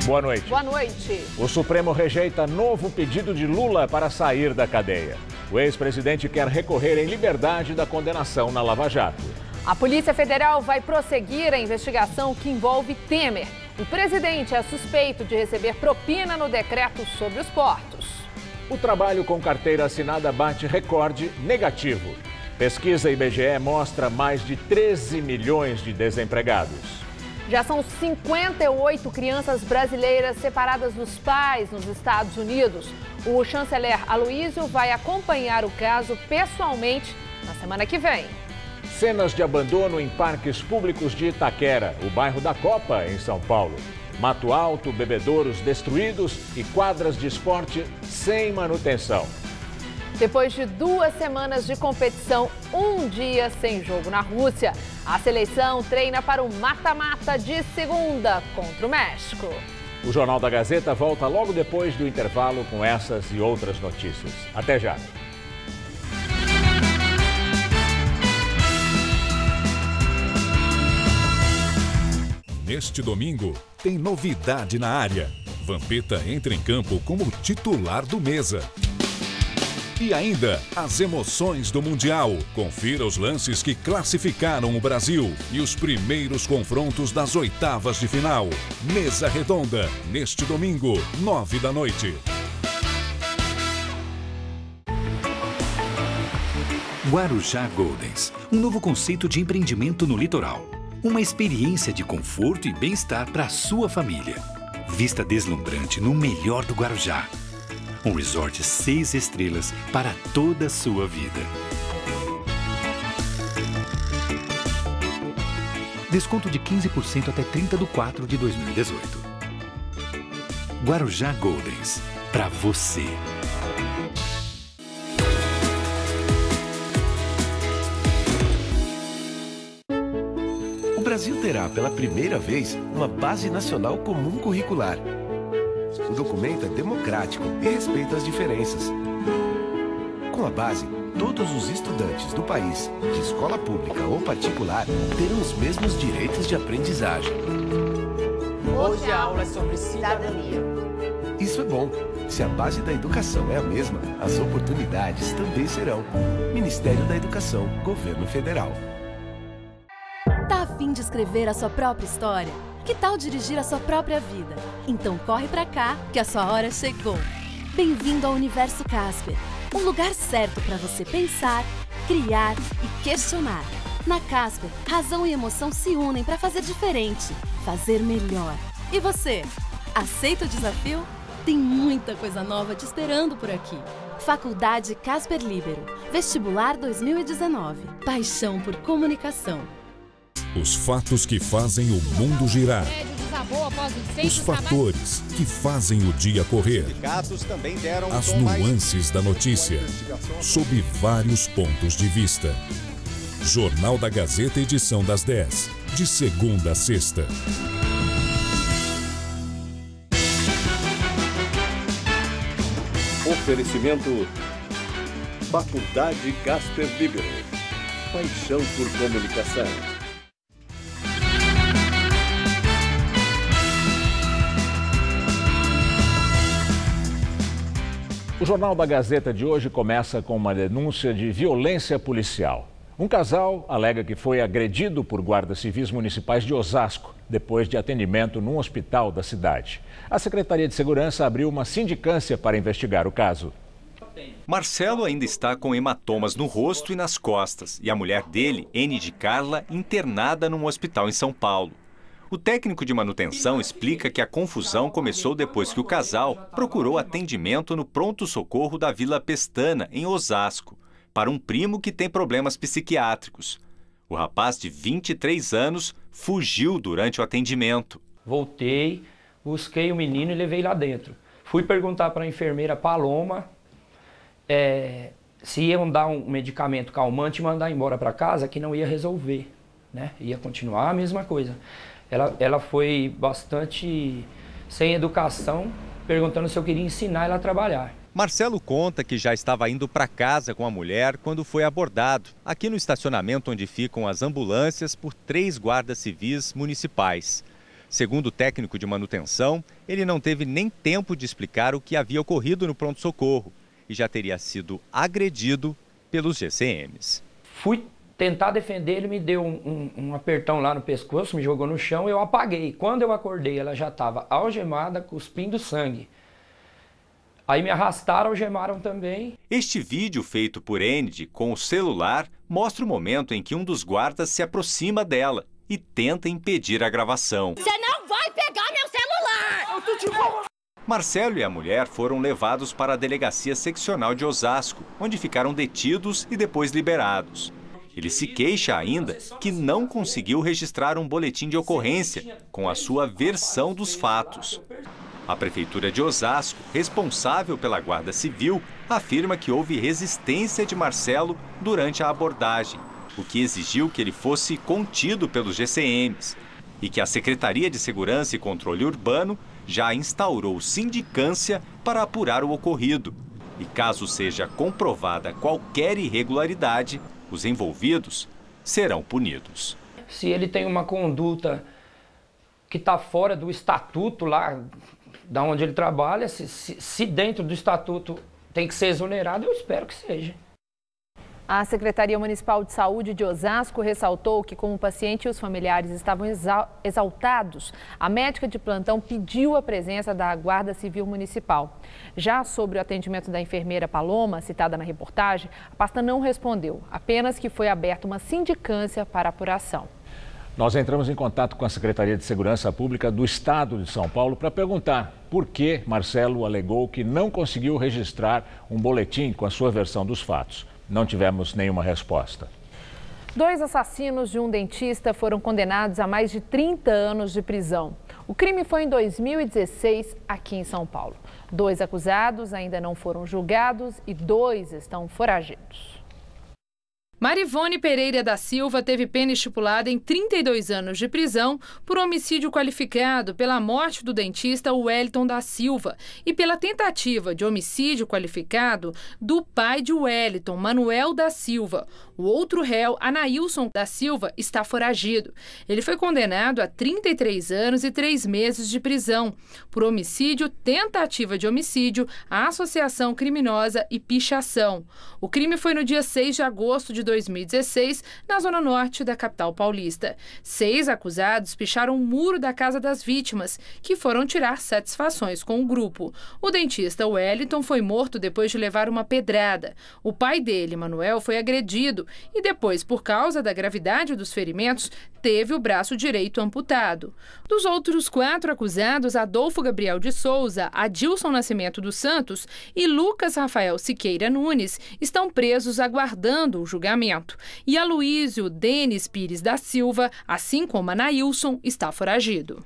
boa noite. Boa noite. O Supremo rejeita novo pedido de Lula para sair da cadeia. O ex-presidente quer recorrer em liberdade da condenação na Lava Jato. A Polícia Federal vai prosseguir a investigação que envolve Temer. O presidente é suspeito de receber propina no decreto sobre os portos. O trabalho com carteira assinada bate recorde negativo. Pesquisa IBGE mostra mais de 13 milhões de desempregados. Já são 58 crianças brasileiras separadas dos pais nos Estados Unidos. O chanceler Aloysio vai acompanhar o caso pessoalmente na semana que vem. Cenas de abandono em parques públicos de Itaquera, o bairro da Copa, em São Paulo. Mato alto, bebedouros destruídos e quadras de esporte sem manutenção. Depois de 2 semanas de competição, um dia sem jogo na Rússia, a seleção treina para o mata-mata de segunda contra o México. O Jornal da Gazeta volta logo depois do intervalo com essas e outras notícias. Até já! Neste domingo, tem novidade na área. Vampeta entra em campo como titular do Mesa. E ainda, as emoções do Mundial. Confira os lances que classificaram o Brasil e os primeiros confrontos das oitavas de final. Mesa Redonda, neste domingo, 9 da noite. Guarujá Goldens, um novo conceito de empreendimento no litoral. Uma experiência de conforto e bem-estar para a sua família. Vista deslumbrante no melhor do Guarujá. Um resort 6 estrelas para toda a sua vida. Desconto de 15% até 30/4/2018. Guarujá Goldens, para você. O Brasil terá pela primeira vez uma Base Nacional Comum Curricular. O documento é democrático e respeita as diferenças. Com a base, todos os estudantes do país, de escola pública ou particular, terão os mesmos direitos de aprendizagem. Hoje a aula é sobre cidadania. Isso é bom. Se a base da educação é a mesma, as oportunidades também serão. Ministério da Educação, Governo Federal. Tá a fim de escrever a sua própria história? Que tal dirigir a sua própria vida? Então corre pra cá, que a sua hora chegou. Bem-vindo ao Universo Casper, um lugar certo para você pensar, criar e questionar. Na Casper, razão e emoção se unem para fazer diferente, fazer melhor. E você, aceita o desafio? Tem muita coisa nova te esperando por aqui. Faculdade Casper Líbero, Vestibular 2019. Paixão por comunicação. Os fatos que fazem o mundo girar. Os fatores que fazem o dia correr. As nuances da notícia, sob vários pontos de vista. Jornal da Gazeta, edição das 10, de segunda a sexta. Oferecimento Faculdade Casper Líbero. Paixão por comunicação. O Jornal da Gazeta de hoje começa com uma denúncia de violência policial. Um casal alega que foi agredido por guardas civis municipais de Osasco, depois de atendimento num hospital da cidade. A Secretaria de Segurança abriu uma sindicância para investigar o caso. Marcelo ainda está com hematomas no rosto e nas costas, e a mulher dele, N de Carla, internada num hospital em São Paulo. O técnico de manutenção explica que a confusão começou depois que o casal procurou atendimento no pronto-socorro da Vila Pestana, em Osasco, para um primo que tem problemas psiquiátricos. O rapaz de 23 anos fugiu durante o atendimento. Voltei, busquei o menino e levei lá dentro. Fui perguntar para a enfermeira Paloma se iam dar um medicamento calmante e mandar embora para casa, que não ia resolver, né? Ia continuar a mesma coisa. Ela foi bastante sem educação, perguntando se eu queria ensinar ela a trabalhar. Marcelo conta que já estava indo para casa com a mulher quando foi abordado, aqui no estacionamento onde ficam as ambulâncias, por 3 guardas civis municipais. Segundo o técnico de manutenção, ele não teve nem tempo de explicar o que havia ocorrido no pronto-socorro e já teria sido agredido pelos GCMs. Fui tentar defender, ele me deu um apertão lá no pescoço, me jogou no chão e eu apaguei. Quando eu acordei, ela já estava algemada, cuspindo sangue. Aí me arrastaram, algemaram também. Este vídeo feito por Enid com o celular mostra o momento em que um dos guardas se aproxima dela e tenta impedir a gravação. Você não vai pegar meu celular! Eu tô te falando. Marcelo e a mulher foram levados para a delegacia seccional de Osasco, onde ficaram detidos e depois liberados. Ele se queixa ainda que não conseguiu registrar um boletim de ocorrência com a sua versão dos fatos. A Prefeitura de Osasco, responsável pela Guarda Civil, afirma que houve resistência de Marcelo durante a abordagem, o que exigiu que ele fosse contido pelos GCMs, e que a Secretaria de Segurança e Controle Urbano já instaurou sindicância para apurar o ocorrido. E caso seja comprovada qualquer irregularidade, os envolvidos serão punidos. Se ele tem uma conduta que está fora do estatuto lá, da onde ele trabalha, se dentro do estatuto tem que ser exonerado, eu espero que seja. A Secretaria Municipal de Saúde de Osasco ressaltou que, como o paciente e os familiares estavam exaltados, a médica de plantão pediu a presença da Guarda Civil Municipal. Já sobre o atendimento da enfermeira Paloma, citada na reportagem, a pasta não respondeu, apenas que foi aberta uma sindicância para apuração. Nós entramos em contato com a Secretaria de Segurança Pública do Estado de São Paulo para perguntar por que Marcelo alegou que não conseguiu registrar um boletim com a sua versão dos fatos. Não tivemos nenhuma resposta. 2 assassinos de um dentista foram condenados a mais de 30 anos de prisão. O crime foi em 2016 aqui em São Paulo. 2 acusados ainda não foram julgados e 2 estão foragidos. Marivone Pereira da Silva teve pena estipulada em 32 anos de prisão por homicídio qualificado pela morte do dentista Wellington da Silva e pela tentativa de homicídio qualificado do pai de Wellington, Manuel da Silva. O outro réu, Anailson da Silva, está foragido. Ele foi condenado a 33 anos e 3 meses de prisão por homicídio, tentativa de homicídio, associação criminosa e pichação. O crime foi no dia 6 de agosto de 2016, na zona norte da capital paulista. 6 acusados picharam o muro da casa das vítimas, que foram tirar satisfações com o grupo. O dentista Wellington foi morto depois de levar uma pedrada. O pai dele, Manuel, foi agredido e depois, por causa da gravidade dos ferimentos, teve o braço direito amputado. Dos outros 4 acusados, Adolfo Gabriel de Souza, Adilson Nascimento dos Santos e Lucas Rafael Siqueira Nunes estão presos aguardando o julgamento. E Aloísio Denis Pires da Silva, assim como Anailson, está foragido.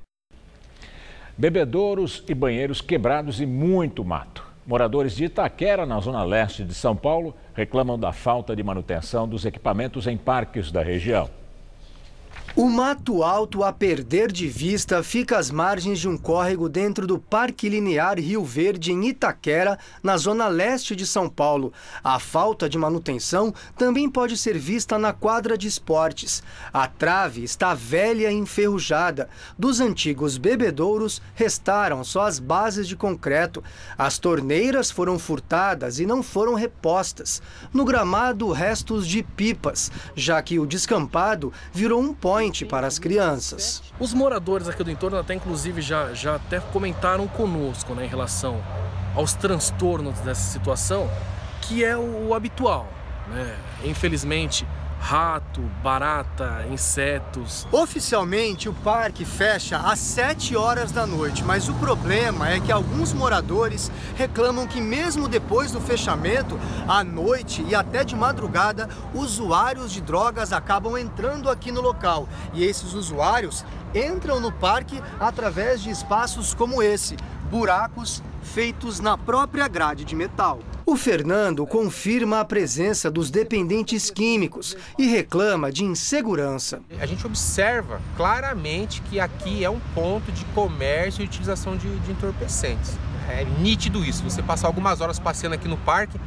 Bebedouros e banheiros quebrados e muito mato. Moradores de Itaquera, na zona leste de São Paulo, reclamam da falta de manutenção dos equipamentos em parques da região. O mato alto a perder de vista fica às margens de um córrego dentro do Parque Linear Rio Verde, em Itaquera, na zona leste de São Paulo. A falta de manutenção também pode ser vista na quadra de esportes. A trave está velha e enferrujada. Dos antigos bebedouros, restaram só as bases de concreto. As torneiras foram furtadas e não foram repostas. No gramado, restos de pipas, já que o descampado virou um point para as crianças. Os moradores aqui do entorno até inclusive já até comentaram conosco, né, em relação aos transtornos dessa situação, que é o habitual, né? Infelizmente, rato, barata, insetos. Oficialmente, o parque fecha às 7 horas da noite, mas o problema é que alguns moradores reclamam que mesmo depois do fechamento, à noite e até de madrugada, usuários de drogas acabam entrando aqui no local. E esses usuários entram no parque através de espaços como esse, buracos feitos na própria grade de metal. O Fernando confirma a presença dos dependentes químicos e reclama de insegurança. A gente observa claramente que aqui é um ponto de comércio e utilização de entorpecentes. É nítido isso. Você passar algumas horas passeando aqui no parque,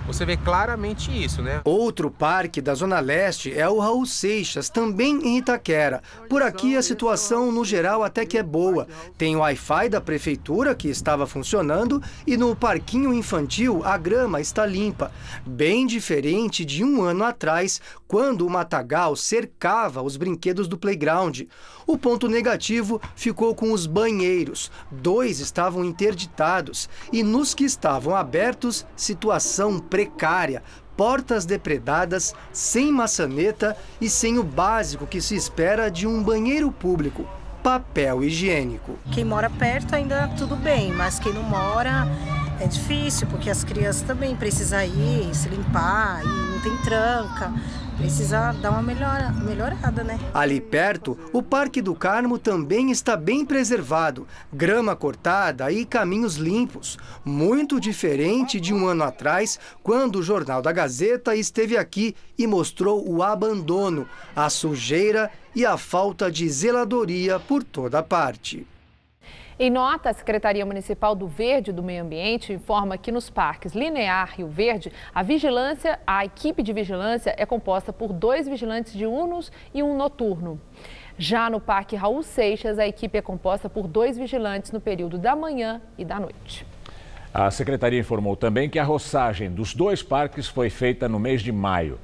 você vê claramente isso, né? Outro parque da Zona Leste é o Raul Seixas, também em Itaquera. Por aqui a situação, no geral, até que é boa. Tem o Wi-Fi da prefeitura, que estava funcionando, e no parquinho infantil a grama está limpa. Bem diferente de um ano atrás, quando o matagal cercava os brinquedos do playground. O ponto negativo ficou com os banheiros. 2 estavam interditados e nos que estavam abertos, situação precária. Portas depredadas, sem maçaneta e sem o básico que se espera de um banheiro público: papel higiênico. Quem mora perto ainda tudo bem, mas quem não mora é difícil, porque as crianças também precisam ir, se limpar, e não tem tranca. Precisa dar uma melhorada, né? Ali perto, o Parque do Carmo também está bem preservado. Grama cortada e caminhos limpos. Muito diferente de um ano atrás, quando o Jornal da Gazeta esteve aqui e mostrou o abandono, a sujeira e a falta de zeladoria por toda parte. Em nota, a Secretaria Municipal do Verde e do Meio Ambiente informa que nos parques Linear e Rio Verde, a equipe de vigilância é composta por 2 vigilantes diurnos e 1 noturno. Já no Parque Raul Seixas, a equipe é composta por 2 vigilantes no período da manhã e da noite. A Secretaria informou também que a roçagem dos 2 parques foi feita no mês de maio.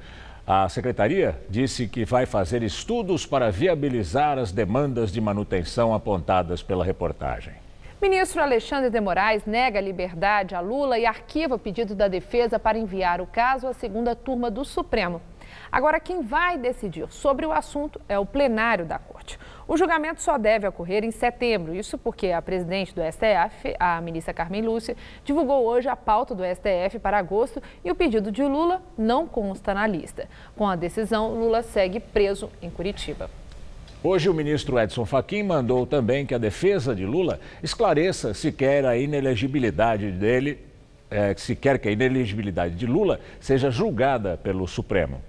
A Secretaria disse que vai fazer estudos para viabilizar as demandas de manutenção apontadas pela reportagem. Ministro Alexandre de Moraes nega liberdade a Lula e arquiva o pedido da defesa para enviar o caso à segunda turma do Supremo. Agora, quem vai decidir sobre o assunto é o plenário da Corte. O julgamento só deve ocorrer em setembro, isso porque a presidente do STF, a ministra Carmen Lúcia, divulgou hoje a pauta do STF para agosto e o pedido de Lula não consta na lista. Com a decisão, Lula segue preso em Curitiba. Hoje, o ministro Edson Fachin mandou também que a defesa de Lula esclareça se quer a inelegibilidade dele, se quer que a inelegibilidade de Lula seja julgada pelo Supremo.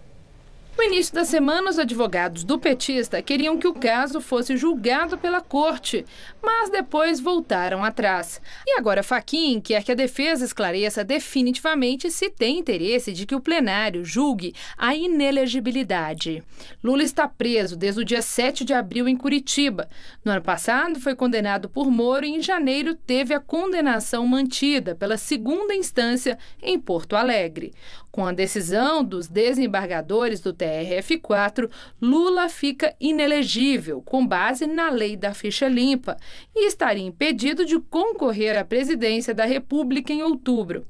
No início da semana, os advogados do petista queriam que o caso fosse julgado pela corte, mas depois voltaram atrás. E agora Fachin quer que a defesa esclareça definitivamente se tem interesse de que o plenário julgue a inelegibilidade. Lula está preso desde o dia 7 de abril em Curitiba. No ano passado, foi condenado por Moro e em janeiro teve a condenação mantida pela segunda instância em Porto Alegre. Com a decisão dos desembargadores do TRF4, Lula fica inelegível, com base na lei da ficha limpa, e estaria impedido de concorrer à presidência da República em outubro.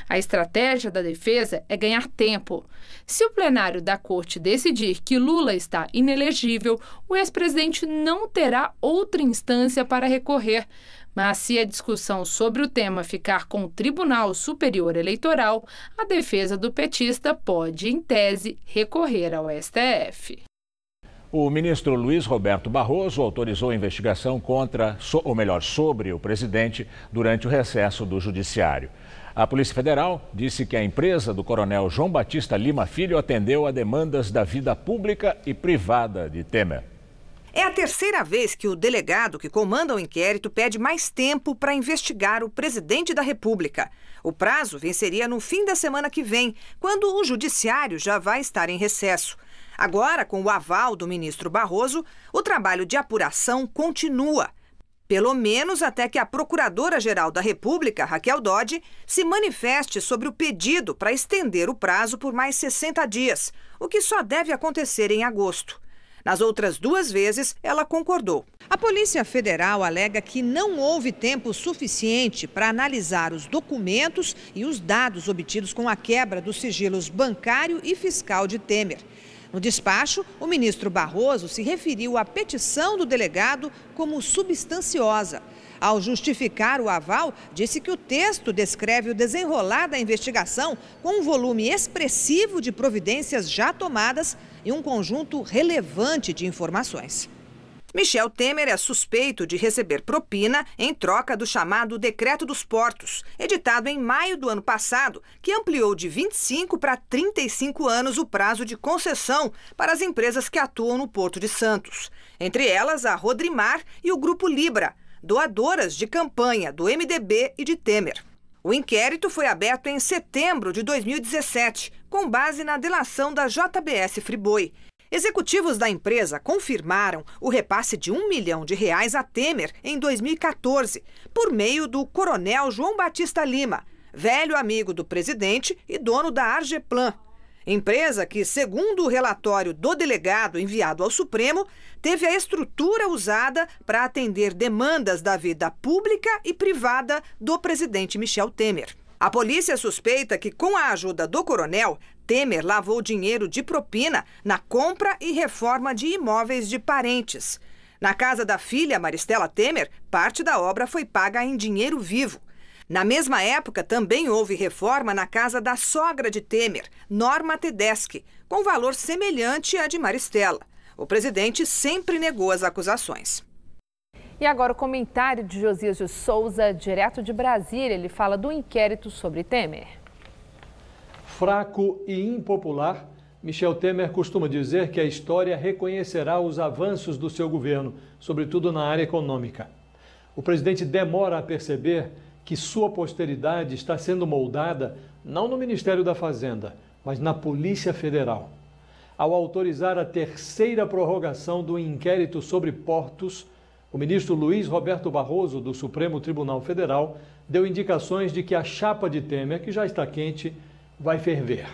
A estratégia da defesa é ganhar tempo. Se o plenário da Corte decidir que Lula está inelegível, o ex-presidente não terá outra instância para recorrer. Mas se a discussão sobre o tema ficar com o Tribunal Superior Eleitoral, a defesa do petista pode, em tese, recorrer ao STF. O ministro Luiz Roberto Barroso autorizou a investigação sobre o presidente durante o recesso do Judiciário. A Polícia Federal disse que a empresa do coronel João Batista Lima Filho atendeu a demandas da vida pública e privada de Temer. É a terceira vez que o delegado que comanda o inquérito pede mais tempo para investigar o presidente da República. O prazo venceria no fim da semana que vem, quando o judiciário já vai estar em recesso. Agora, com o aval do ministro Barroso, o trabalho de apuração continua. Pelo menos até que a Procuradora-Geral da República, Raquel Dodge, se manifeste sobre o pedido para estender o prazo por mais 60 dias, o que só deve acontecer em agosto. Nas outras 2 vezes, ela concordou. A Polícia Federal alega que não houve tempo suficiente para analisar os documentos e os dados obtidos com a quebra dos sigilos bancário e fiscal de Temer. No despacho, o ministro Barroso se referiu à petição do delegado como substanciosa. Ao justificar o aval, disse que o texto descreve o desenrolar da investigação com um volume expressivo de providências já tomadas e um conjunto relevante de informações. Michel Temer é suspeito de receber propina em troca do chamado Decreto dos Portos, editado em maio do ano passado, que ampliou de 25 para 35 anos o prazo de concessão para as empresas que atuam no Porto de Santos. Entre elas, a Rodrimar e o Grupo Libra, doadoras de campanha do MDB e de Temer. O inquérito foi aberto em setembro de 2017, com base na delação da JBS Friboi. Executivos da empresa confirmaram o repasse de R$1 milhão a Temer em 2014, por meio do coronel João Batista Lima, velho amigo do presidente e dono da Argeplan. Empresa que, segundo o relatório do delegado enviado ao Supremo, teve a estrutura usada para atender demandas da vida pública e privada do presidente Michel Temer. A polícia suspeita que, com a ajuda do coronel, Temer lavou dinheiro de propina na compra e reforma de imóveis de parentes. Na casa da filha Maristela Temer, parte da obra foi paga em dinheiro vivo. Na mesma época, também houve reforma na casa da sogra de Temer, Norma Tedeschi, com valor semelhante à de Maristela. O presidente sempre negou as acusações. E agora o comentário de Josias de Souza, direto de Brasília. Ele fala do inquérito sobre Temer. Fraco e impopular, Michel Temer costuma dizer que a história reconhecerá os avanços do seu governo, sobretudo na área econômica. O presidente demora a perceber que sua posteridade está sendo moldada não no Ministério da Fazenda, mas na Polícia Federal. Ao autorizar a terceira prorrogação do inquérito sobre portos, o ministro Luiz Roberto Barroso, do Supremo Tribunal Federal, deu indicações de que a chapa de Temer, que já está quente, vai ferver.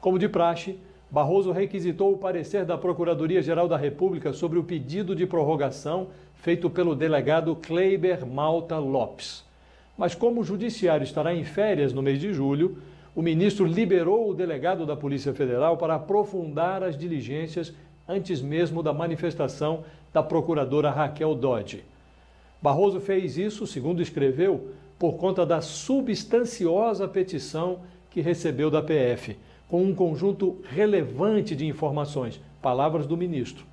Como de praxe, Barroso requisitou o parecer da Procuradoria-Geral da República sobre o pedido de prorrogação feito pelo delegado Kleiber Malta Lopes. Mas como o judiciário estará em férias no mês de julho, o ministro liberou o delegado da Polícia Federal para aprofundar as diligências antes mesmo da manifestação da procuradora Raquel Dodge. Barroso fez isso, segundo escreveu, por conta da substanciosa petição que recebeu da PF, com um conjunto relevante de informações, palavras do ministro.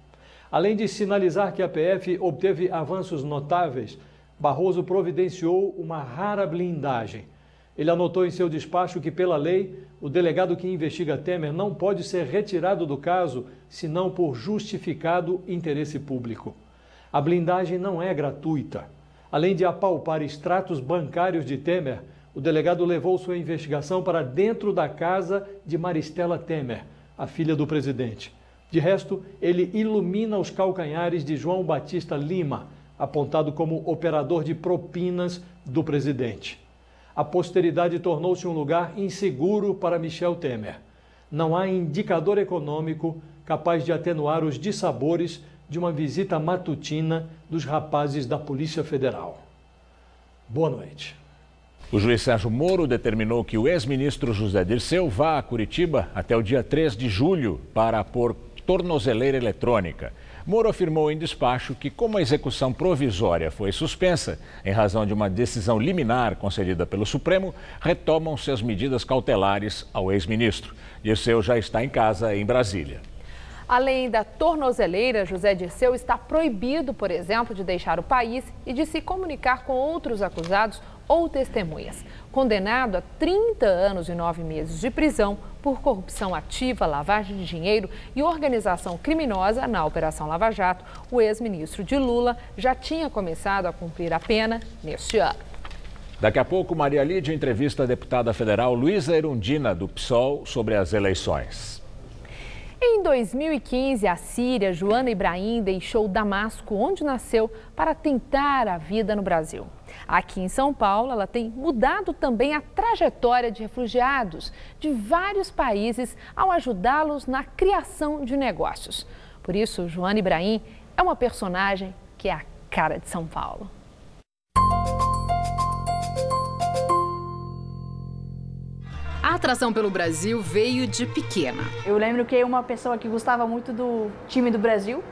Além de sinalizar que a PF obteve avanços notáveis, Barroso providenciou uma rara blindagem. Ele anotou em seu despacho que, pela lei, o delegado que investiga Temer não pode ser retirado do caso, senão por justificado interesse público. A blindagem não é gratuita. Além de apalpar extratos bancários de Temer, o delegado levou sua investigação para dentro da casa de Maristela Temer, a filha do presidente. De resto, ele ilumina os calcanhares de João Batista Lima, apontado como operador de propinas do presidente. A posteridade tornou-se um lugar inseguro para Michel Temer. Não há indicador econômico capaz de atenuar os dissabores de uma visita matutina dos rapazes da Polícia Federal. Boa noite. O juiz Sérgio Moro determinou que o ex-ministro José Dirceu vá a Curitiba até o dia 3 de julho para pôr tornozeleira eletrônica. Moro afirmou em despacho que, como a execução provisória foi suspensa, em razão de uma decisão liminar concedida pelo Supremo, retomam-se as medidas cautelares ao ex-ministro. Dirceu já está em casa em Brasília. Além da tornozeleira, José Dirceu está proibido, por exemplo, de deixar o país e de se comunicar com outros acusados ou testemunhas. Condenado a 30 anos e 9 meses de prisão por corrupção ativa, lavagem de dinheiro e organização criminosa na Operação Lava Jato, o ex-ministro de Lula já tinha começado a cumprir a pena neste ano. Daqui a pouco, Maria Lídia entrevista a deputada federal Luísa Erundina, do PSOL, sobre as eleições. Em 2015, a síria Joana Ibrahim deixou Damasco, onde nasceu, para tentar a vida no Brasil. Aqui em São Paulo, ela tem mudado também a trajetória de refugiados de vários países ao ajudá-los na criação de negócios. Por isso, Joana Ibrahim é uma personagem que é a cara de São Paulo. A atração pelo Brasil veio de pequena. Eu lembro que uma pessoa que gostava muito do time do Brasil.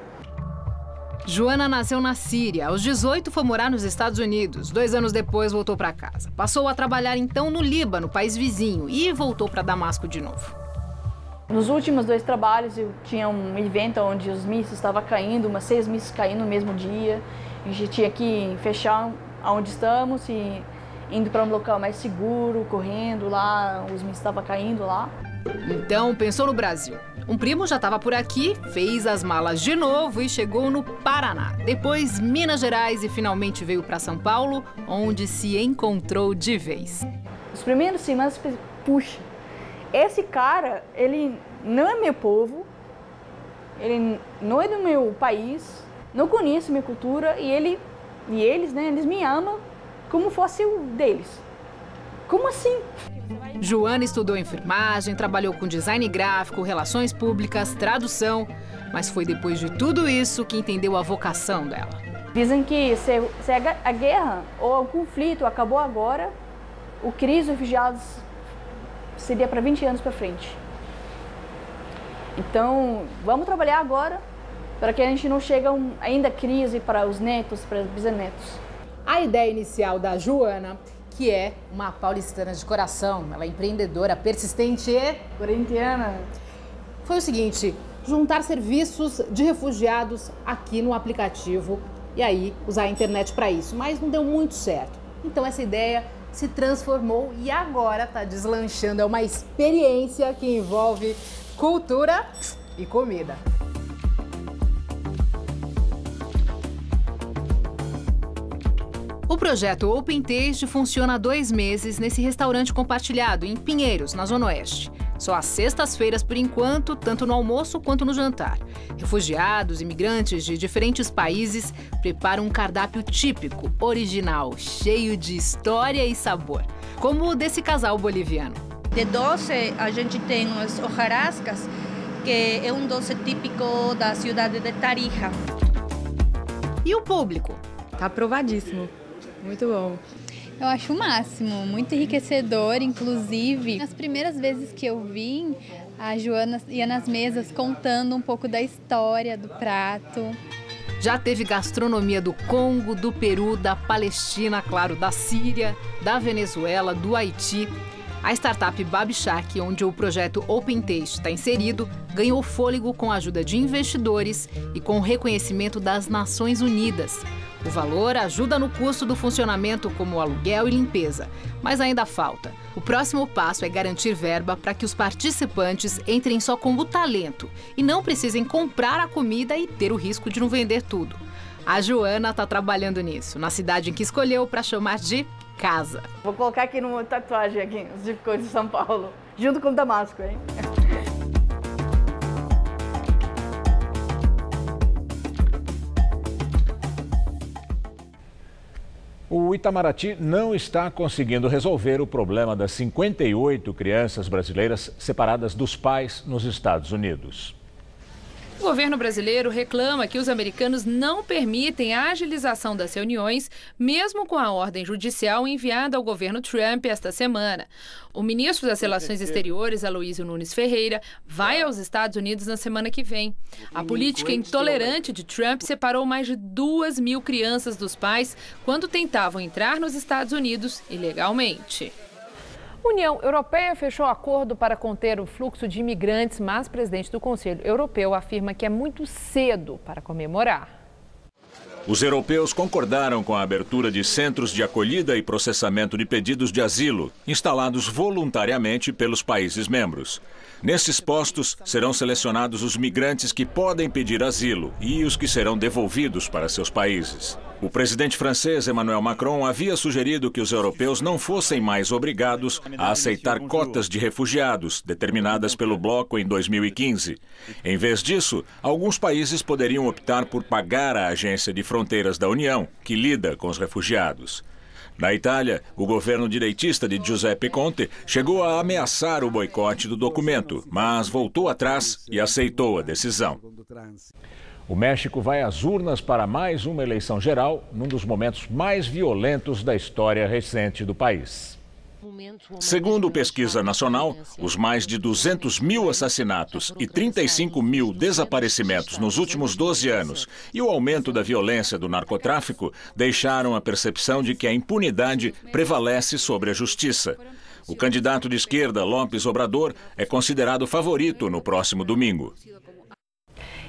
Joana nasceu na Síria. Aos 18 foi morar nos Estados Unidos. 2 anos depois voltou para casa. Passou a trabalhar então no Líbano, país vizinho, e voltou para Damasco de novo. Nos últimos 2 trabalhos eu tinha um evento onde os mísseis estavam caindo, umas 6 mísseis caindo no mesmo dia. A gente tinha que fechar onde estamos e indo para um local mais seguro, correndo lá, os mísseis estavam caindo lá. Então pensou no Brasil. Um primo já estava por aqui, fez as malas de novo e chegou no Paraná. Depois Minas Gerais e finalmente veio para São Paulo, onde se encontrou de vez. Os primeiros semanas, puxa, esse cara, ele não é meu povo, ele não é do meu país, não conhece minha cultura e eles, né, eles me amam como fosse o deles. Como assim? Joana estudou enfermagem, trabalhou com design gráfico, relações públicas, tradução, mas foi depois de tudo isso que entendeu a vocação dela. Dizem que se a guerra ou o conflito acabou agora, o crise dos refugiados seria para 20 anos para frente. Então, vamos trabalhar agora para que a gente não chegue ainda a crise para os netos, para os bisnetos. A ideia inicial da Joana, que é uma paulistana de coração, ela é empreendedora, persistente e corintiana, foi o seguinte: juntar serviços de refugiados aqui no aplicativo e aí usar a internet para isso, mas não deu muito certo. Então essa ideia se transformou e agora está deslanchando. É uma experiência que envolve cultura e comida. O projeto Open Taste funciona há 2 meses nesse restaurante compartilhado em Pinheiros, na Zona Oeste. Só às sextas-feiras, por enquanto, tanto no almoço quanto no jantar. Refugiados, imigrantes de diferentes países preparam um cardápio típico, original, cheio de história e sabor, como o desse casal boliviano. De doce, a gente tem as hojarascas, que é um doce típico da cidade de Tarija. E o público? Tá aprovadíssimo. Muito bom. Eu acho o máximo, muito enriquecedor, inclusive. As primeiras vezes que eu vim, a Joana ia nas mesas contando um pouco da história do prato. Já teve gastronomia do Congo, do Peru, da Palestina, claro, da Síria, da Venezuela, do Haiti. A startup Baby Shark, onde o projeto Open Taste está inserido, ganhou fôlego com a ajuda de investidores e com o reconhecimento das Nações Unidas. O valor ajuda no custo do funcionamento, como aluguel e limpeza, mas ainda falta. O próximo passo é garantir verba para que os participantes entrem só com o talento e não precisem comprar a comida e ter o risco de não vender tudo. A Joana está trabalhando nisso, na cidade em que escolheu para chamar de casa. Vou colocar aqui numa tatuagem aqui, os zip codes de São Paulo, junto com o Damasco, hein? O Itamaraty não está conseguindo resolver o problema das 58 crianças brasileiras separadas dos pais nos Estados Unidos. O governo brasileiro reclama que os americanos não permitem a agilização das reuniões, mesmo com a ordem judicial enviada ao governo Trump esta semana. O ministro das Relações Exteriores, Aloysio Nunes Ferreira, vai aos Estados Unidos na semana que vem. A política intolerante de Trump separou mais de 2.000 crianças dos pais quando tentavam entrar nos Estados Unidos ilegalmente. A União Europeia fechou acordo para conter o fluxo de imigrantes, mas o presidente do Conselho Europeu afirma que é muito cedo para comemorar. Os europeus concordaram com a abertura de centros de acolhida e processamento de pedidos de asilo, instalados voluntariamente pelos países membros. Nesses postos serão selecionados os migrantes que podem pedir asilo e os que serão devolvidos para seus países. O presidente francês Emmanuel Macron havia sugerido que os europeus não fossem mais obrigados a aceitar cotas de refugiados, determinadas pelo bloco em 2015. Em vez disso, alguns países poderiam optar por pagar a Agência de Fronteiras da União, que lida com os refugiados. Na Itália, o governo direitista de Giuseppe Conte chegou a ameaçar o boicote do documento, mas voltou atrás e aceitou a decisão. O México vai às urnas para mais uma eleição geral, num dos momentos mais violentos da história recente do país. Segundo Pesquisa Nacional, os mais de 200 mil assassinatos e 35 mil desaparecimentos nos últimos 12 anos e o aumento da violência do narcotráfico deixaram a percepção de que a impunidade prevalece sobre a justiça. O candidato de esquerda, López Obrador, é considerado favorito no próximo domingo.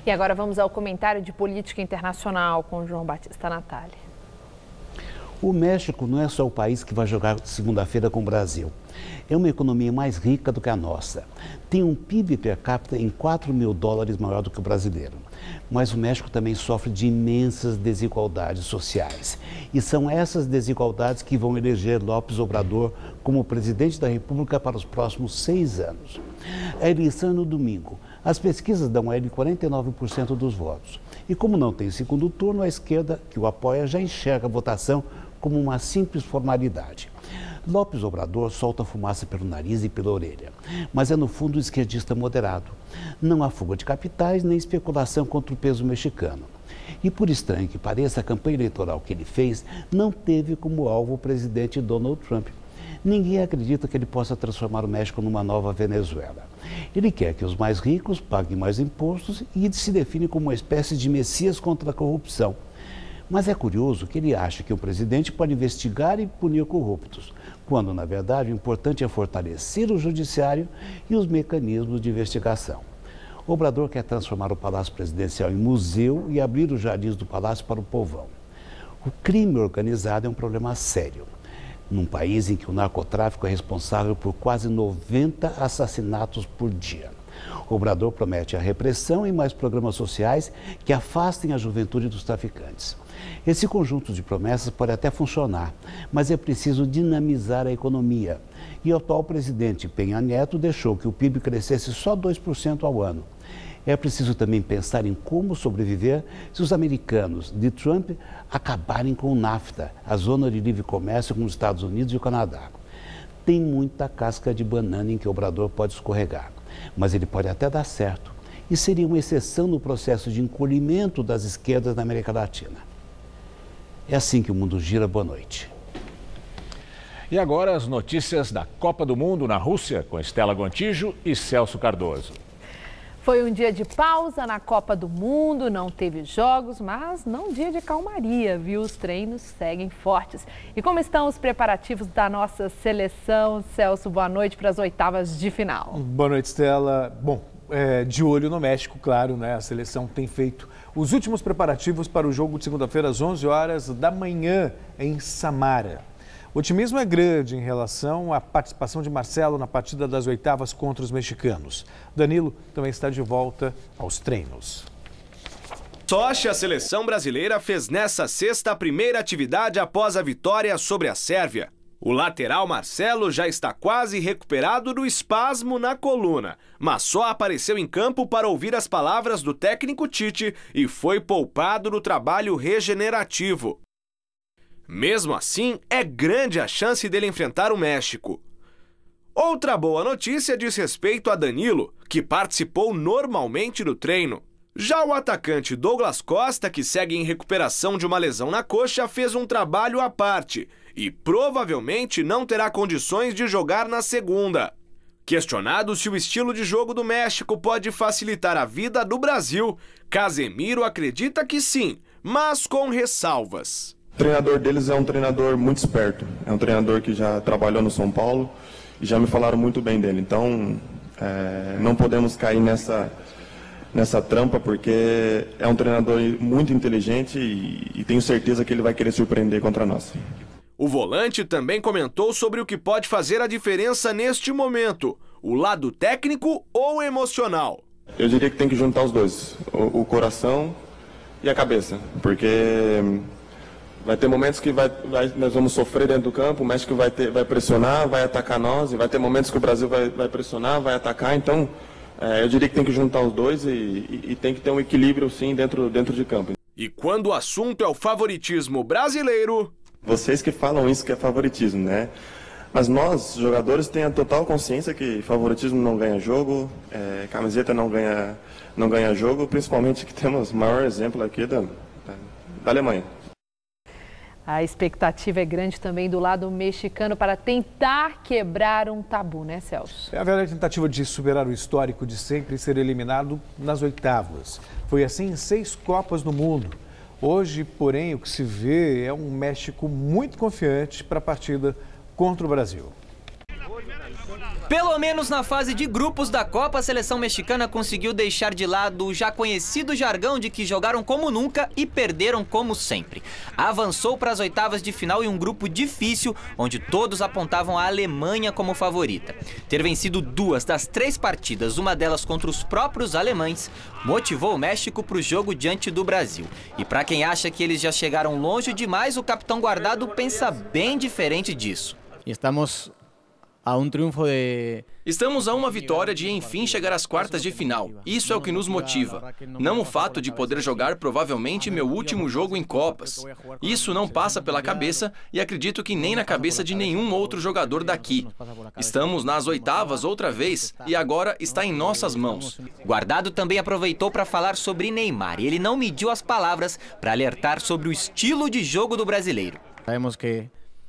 E agora vamos ao comentário de política internacional com João Batista Natália. O México não é só o país que vai jogar segunda-feira com o Brasil. É uma economia mais rica do que a nossa. Tem um PIB per capita em 4 mil dólares maior do que o brasileiro. Mas o México também sofre de imensas desigualdades sociais. E são essas desigualdades que vão eleger López Obrador como presidente da República para os próximos 6 anos. A eleição é no domingo. As pesquisas dão a ele 49% dos votos. E como não tem segundo turno, a esquerda, que o apoia, já enxerga a votação como uma simples formalidade. López Obrador solta fumaça pelo nariz e pela orelha, mas é no fundo um esquerdista moderado. Não há fuga de capitais nem especulação contra o peso mexicano. E por estranho que pareça, a campanha eleitoral que ele fez não teve como alvo o presidente Donald Trump. Ninguém acredita que ele possa transformar o México numa nova Venezuela. Ele quer que os mais ricos paguem mais impostos e se define como uma espécie de messias contra a corrupção. Mas é curioso que ele acha que o presidente pode investigar e punir corruptos, quando, na verdade, o importante é fortalecer o judiciário e os mecanismos de investigação. O Obrador quer transformar o Palácio Presidencial em museu e abrir os jardins do palácio para o povão. O crime organizado é um problema sério, num país em que o narcotráfico é responsável por quase 90 assassinatos por dia. O Obrador promete a repressão e mais programas sociais que afastem a juventude dos traficantes. Esse conjunto de promessas pode até funcionar, mas é preciso dinamizar a economia. E o atual presidente Peña Nieto deixou que o PIB crescesse só 2% ao ano. É preciso também pensar em como sobreviver se os americanos de Trump acabarem com o NAFTA, a zona de livre comércio com os Estados Unidos e o Canadá. Tem muita casca de banana em que o Obrador pode escorregar, mas ele pode até dar certo. E seria uma exceção no processo de encolhimento das esquerdas na América Latina. É assim que o mundo gira. Boa noite. E agora as notícias da Copa do Mundo na Rússia, com Estela Gontijo e Celso Cardoso. Foi um dia de pausa na Copa do Mundo, não teve jogos, mas não um dia de calmaria, viu? Os treinos seguem fortes. E como estão os preparativos da nossa seleção? Celso, boa noite para as oitavas de final. Boa noite, Estela. Bom, de olho no México, claro, né? A seleção tem feito os últimos preparativos para o jogo de segunda-feira às 11 horas da manhã em Samara. O otimismo é grande em relação à participação de Marcelo na partida das oitavas contra os mexicanos. Danilo também está de volta aos treinos. Sochi, a seleção brasileira, fez nessa sexta a primeira atividade após a vitória sobre a Sérvia. O lateral Marcelo já está quase recuperado do espasmo na coluna, mas só apareceu em campo para ouvir as palavras do técnico Tite e foi poupado do trabalho regenerativo. Mesmo assim, é grande a chance dele enfrentar o México. Outra boa notícia diz respeito a Danilo, que participou normalmente do treino. Já o atacante Douglas Costa, que segue em recuperação de uma lesão na coxa, fez um trabalho à parte e provavelmente não terá condições de jogar na segunda. Questionado se o estilo de jogo do México pode facilitar a vida do Brasil, Casemiro acredita que sim, mas com ressalvas. O treinador deles é um treinador muito esperto, é um treinador que já trabalhou no São Paulo e já me falaram muito bem dele. Então, não podemos cair nessa trampa, porque é um treinador muito inteligente e tenho certeza que ele vai querer surpreender contra nós. O volante também comentou sobre o que pode fazer a diferença neste momento, o lado técnico ou emocional. Eu diria que tem que juntar os dois, o coração e a cabeça, porque vai ter momentos que nós vamos sofrer dentro do campo, o México vai pressionar, vai atacar nós, e vai ter momentos que o Brasil vai pressionar, vai atacar. Então, eu diria que tem que juntar os dois e tem que ter um equilíbrio, sim, dentro de campo. E quando o assunto é o favoritismo brasileiro... Vocês que falam isso que é favoritismo, né? Mas nós, jogadores, temos a total consciência que favoritismo não ganha jogo, camiseta não ganha jogo, principalmente que temos o maior exemplo aqui da Alemanha. A expectativa é grande também do lado mexicano para tentar quebrar um tabu, né, Celso? É a velha tentativa de superar o histórico de sempre ser eliminado nas oitavas. Foi assim em 6 Copas no mundo. Hoje, porém, o que se vê é um México muito confiante para a partida contra o Brasil. Pelo menos na fase de grupos da Copa, a seleção mexicana conseguiu deixar de lado o já conhecido jargão de que jogaram como nunca e perderam como sempre. Avançou para as oitavas de final em um grupo difícil, onde todos apontavam a Alemanha como favorita. Ter vencido 2 das 3 partidas, uma delas contra os próprios alemães, motivou o México para o jogo diante do Brasil. E para quem acha que eles já chegaram longe demais, o capitão Guardado pensa bem diferente disso. Estamos a uma vitória de, enfim, chegar às quartas de final. Isso é o que nos motiva. Não o fato de poder jogar provavelmente meu último jogo em Copas. Isso não passa pela cabeça e acredito que nem na cabeça de nenhum outro jogador daqui. Estamos nas oitavas outra vez e agora está em nossas mãos. Guardado também aproveitou para falar sobre Neymar e ele não mediu as palavras para alertar sobre o estilo de jogo do brasileiro.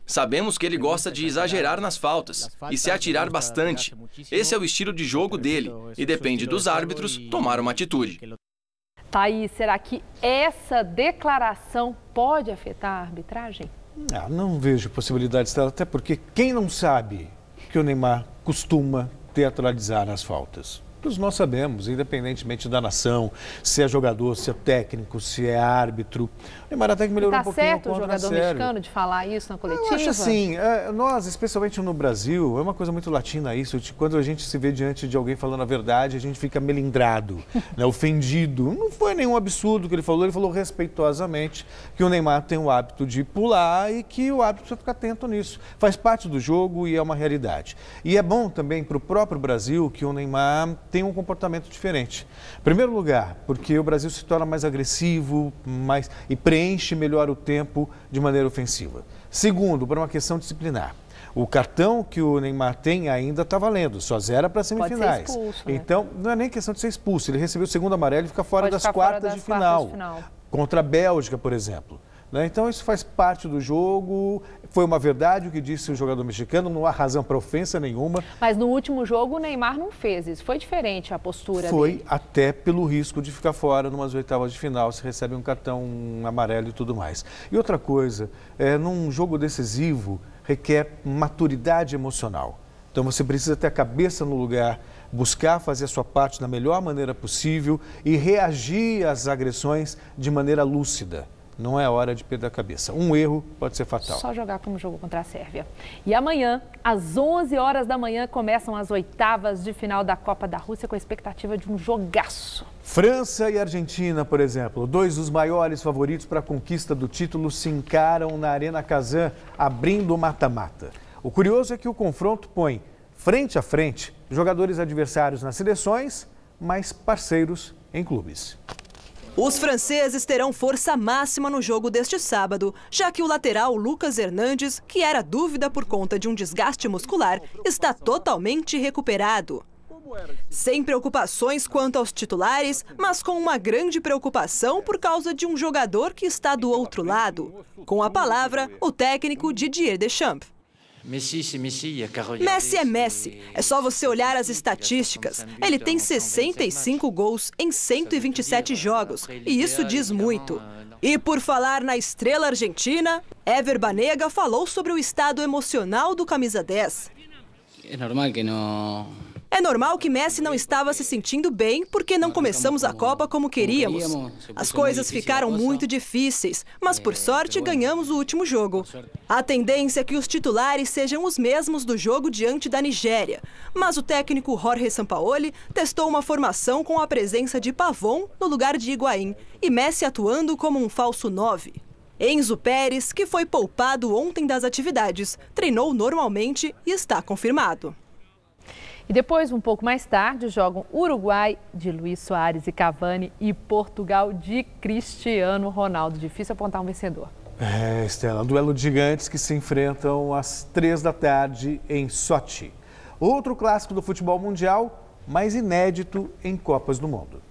Sabemos que ele gosta de exagerar nas faltas e se atirar bastante. Esse é o estilo de jogo dele e depende dos árbitros tomar uma atitude. Thaís, será que essa declaração pode afetar a arbitragem? Não vejo possibilidades dela, até porque quem não sabe que o Neymar costuma teatralizar as faltas? Todos nós sabemos, independentemente da nação, se é jogador, se é técnico, se é árbitro. O Neymar até que melhorou um pouquinho. Tá certo o jogador mexicano de falar isso na coletiva? Eu acho assim, nós, especialmente no Brasil, é uma coisa muito latina isso. Quando a gente se vê diante de alguém falando a verdade, a gente fica melindrado, né, ofendido. Não foi nenhum absurdo que ele falou respeitosamente que o Neymar tem o hábito de pular e que o árbitro precisa ficar atento nisso. Faz parte do jogo e é uma realidade. E é bom também para o próprio Brasil que o Neymar tem um comportamento diferente. Em primeiro lugar, porque o Brasil se torna mais agressivo e preenche melhor o tempo de maneira ofensiva. Segundo, por uma questão disciplinar. O cartão que o Neymar tem ainda está valendo, só zera para semifinais. Pode ser expulso, né? Então, não é nem questão de ser expulso. Ele recebeu o segundo amarelo e fica fora das quartas de final. Contra a Bélgica, por exemplo. Então isso faz parte do jogo, foi uma verdade o que disse o jogador mexicano, não há razão para ofensa nenhuma. Mas no último jogo o Neymar não fez isso, foi diferente a postura dele? Foi até pelo risco de ficar fora numas oitavas de final, se recebe um cartão amarelo e tudo mais. E outra coisa, num jogo decisivo requer maturidade emocional. Então você precisa ter a cabeça no lugar, buscar fazer a sua parte da melhor maneira possível e reagir às agressões de maneira lúcida. Não é hora de perder a cabeça. Um erro pode ser fatal. Só jogar como jogo contra a Sérvia. E amanhã, às 11 horas da manhã, começam as oitavas de final da Copa da Rússia com a expectativa de um jogaço. França e Argentina, por exemplo, 2 dos maiores favoritos para a conquista do título, se encaram na Arena Kazan, abrindo o mata-mata. O curioso é que o confronto põe frente a frente jogadores adversários nas seleções, mas parceiros em clubes. Os franceses terão força máxima no jogo deste sábado, já que o lateral Lucas Hernandes, que era dúvida por conta de um desgaste muscular, está totalmente recuperado. Sem preocupações quanto aos titulares, mas com uma grande preocupação por causa de um jogador que está do outro lado. Com a palavra, o técnico Didier Deschamps. Messi é Messi. É só você olhar as estatísticas. Ele tem 65 gols em 127 jogos. E isso diz muito. E por falar na estrela argentina, Ever Banega falou sobre o estado emocional do camisa 10. É normal que Messi não estava se sentindo bem porque não começamos a Copa como queríamos. As coisas ficaram muito difíceis, mas por sorte ganhamos o último jogo. A tendência é que os titulares sejam os mesmos do jogo diante da Nigéria, mas o técnico Jorge Sampaoli testou uma formação com a presença de Pavon no lugar de Higuaín e Messi atuando como um falso 9. Enzo Pérez, que foi poupado ontem das atividades, treinou normalmente e está confirmado. E depois, um pouco mais tarde, jogam Uruguai de Luís Soares e Cavani e Portugal de Cristiano Ronaldo. Difícil apontar um vencedor. Estela, um duelo de gigantes que se enfrentam às 3 da tarde em Sochi. Outro clássico do futebol mundial, mas inédito em Copas do Mundo.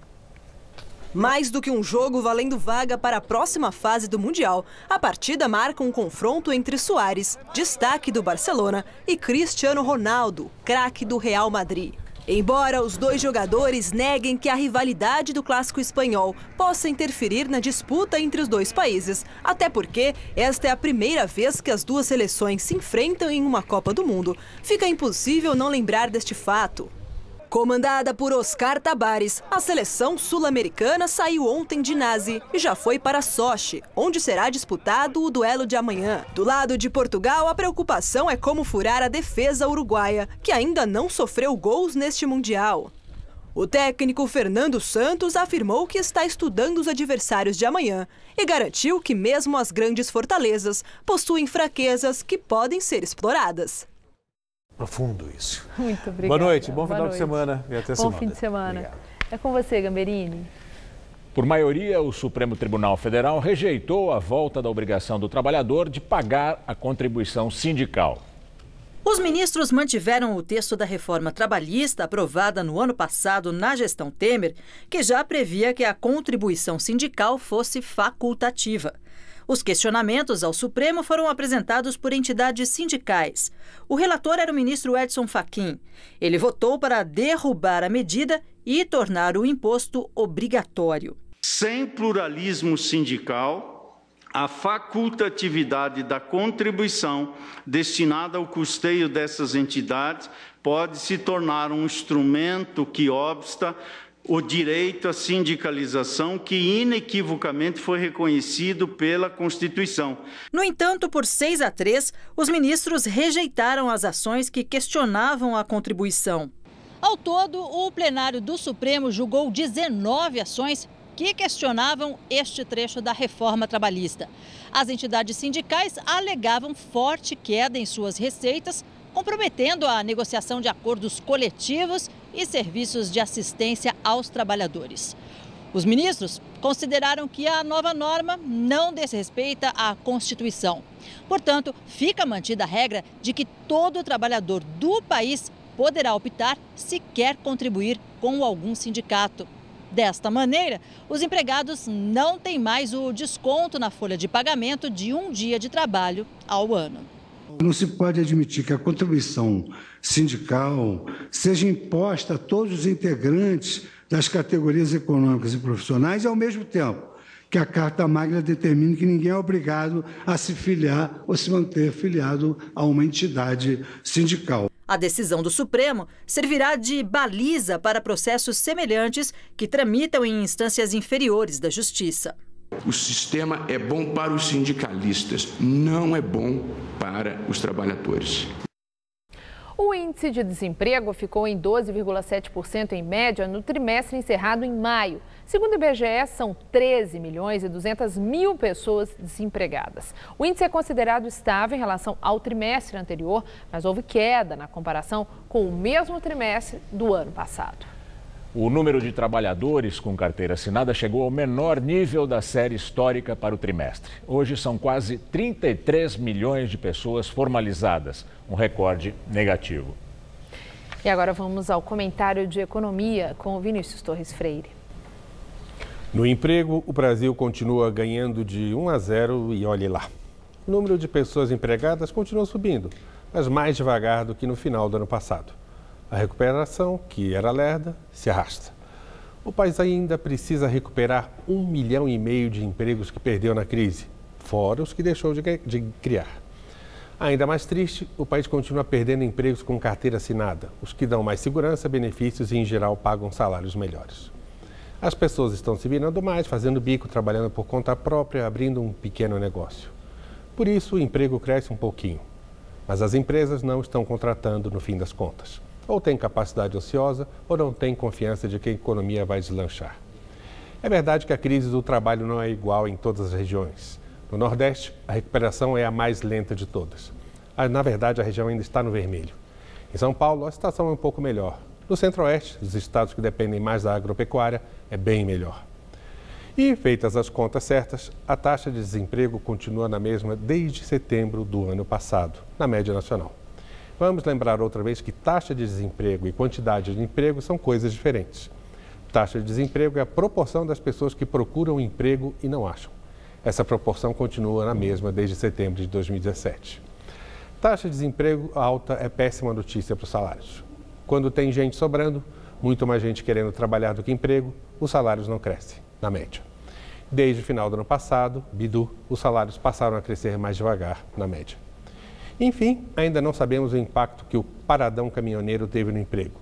Mais do que um jogo valendo vaga para a próxima fase do Mundial, a partida marca um confronto entre Soares, destaque do Barcelona, e Cristiano Ronaldo, craque do Real Madrid. Embora os dois jogadores neguem que a rivalidade do clássico espanhol possa interferir na disputa entre os dois países, até porque esta é a primeira vez que as duas seleções se enfrentam em uma Copa do Mundo, fica impossível não lembrar deste fato. Comandada por Oscar Tabares, a seleção sul-americana saiu ontem de Nazi e já foi para Sochi, onde será disputado o duelo de amanhã. Do lado de Portugal, a preocupação é como furar a defesa uruguaia, que ainda não sofreu gols neste Mundial. O técnico Fernando Santos afirmou que está estudando os adversários de amanhã e garantiu que mesmo as grandes fortalezas possuem fraquezas que podem ser exploradas. Profundo isso. Muito obrigada. Boa noite, bom final de semana e até segunda. Bom fim de semana. É com você, Gamberini. Por maioria, o Supremo Tribunal Federal rejeitou a volta da obrigação do trabalhador de pagar a contribuição sindical. Os ministros mantiveram o texto da reforma trabalhista aprovada no ano passado na gestão Temer, que já previa que a contribuição sindical fosse facultativa. Os questionamentos ao Supremo foram apresentados por entidades sindicais. O relator era o ministro Edson Fachin. Ele votou para derrubar a medida e tornar o imposto obrigatório. Sem pluralismo sindical, a facultatividade da contribuição destinada ao custeio dessas entidades pode se tornar um instrumento que obsta o direito à sindicalização, que inequivocamente foi reconhecido pela Constituição. No entanto, por 6-3, os ministros rejeitaram as ações que questionavam a contribuição. Ao todo, o plenário do Supremo julgou 19 ações que questionavam este trecho da reforma trabalhista. As entidades sindicais alegavam forte queda em suas receitas, comprometendo a negociação de acordos coletivos e serviços de assistência aos trabalhadores. Os ministros consideraram que a nova norma não desrespeita a Constituição. Portanto, fica mantida a regra de que todo trabalhador do país poderá optar se quer contribuir com algum sindicato. Desta maneira, os empregados não têm mais o desconto na folha de pagamento de um dia de trabalho ao ano. Não se pode admitir que a contribuição sindical seja imposta a todos os integrantes das categorias econômicas e profissionais e, ao mesmo tempo, que a Carta Magna determine que ninguém é obrigado a se filiar ou se manter filiado a uma entidade sindical. A decisão do Supremo servirá de baliza para processos semelhantes que tramitam em instâncias inferiores da Justiça. O sistema é bom para os sindicalistas, não é bom para os trabalhadores. O índice de desemprego ficou em 12,7% em média no trimestre encerrado em maio. Segundo o IBGE, são 13.200.000 pessoas desempregadas. O índice é considerado estável em relação ao trimestre anterior, mas houve queda na comparação com o mesmo trimestre do ano passado. O número de trabalhadores com carteira assinada chegou ao menor nível da série histórica para o trimestre. Hoje são quase 33 milhões de pessoas formalizadas, um recorde negativo. E agora vamos ao comentário de economia com o Vinícius Torres Freire. No emprego, o Brasil continua ganhando de 1-0 e olhe lá. O número de pessoas empregadas continua subindo, mas mais devagar do que no final do ano passado. A recuperação, que era lerda, se arrasta. O país ainda precisa recuperar 1,5 milhão de empregos que perdeu na crise, fora os que deixou de criar. Ainda mais triste, o país continua perdendo empregos com carteira assinada, os que dão mais segurança, benefícios e, em geral, pagam salários melhores. As pessoas estão se virando mais, fazendo bico, trabalhando por conta própria, abrindo um pequeno negócio. Por isso, o emprego cresce um pouquinho, mas as empresas não estão contratando no fim das contas. Ou tem capacidade ociosa, ou não tem confiança de que a economia vai deslanchar. É verdade que a crise do trabalho não é igual em todas as regiões. No Nordeste, a recuperação é a mais lenta de todas. Na verdade, a região ainda está no vermelho. Em São Paulo, a situação é um pouco melhor. No Centro-Oeste, os estados que dependem mais da agropecuária, é bem melhor. E, feitas as contas certas, a taxa de desemprego continua na mesma desde setembro do ano passado, na média nacional. Vamos lembrar outra vez que taxa de desemprego e quantidade de emprego são coisas diferentes. Taxa de desemprego é a proporção das pessoas que procuram emprego e não acham. Essa proporção continua na mesma desde setembro de 2017. Taxa de desemprego alta é péssima notícia para os salários. Quando tem gente sobrando, muito mais gente querendo trabalhar do que emprego, os salários não crescem, na média. Desde o final do ano passado, Bidu, os salários passaram a crescer mais devagar, na média. Enfim, ainda não sabemos o impacto que o paradão caminhoneiro teve no emprego.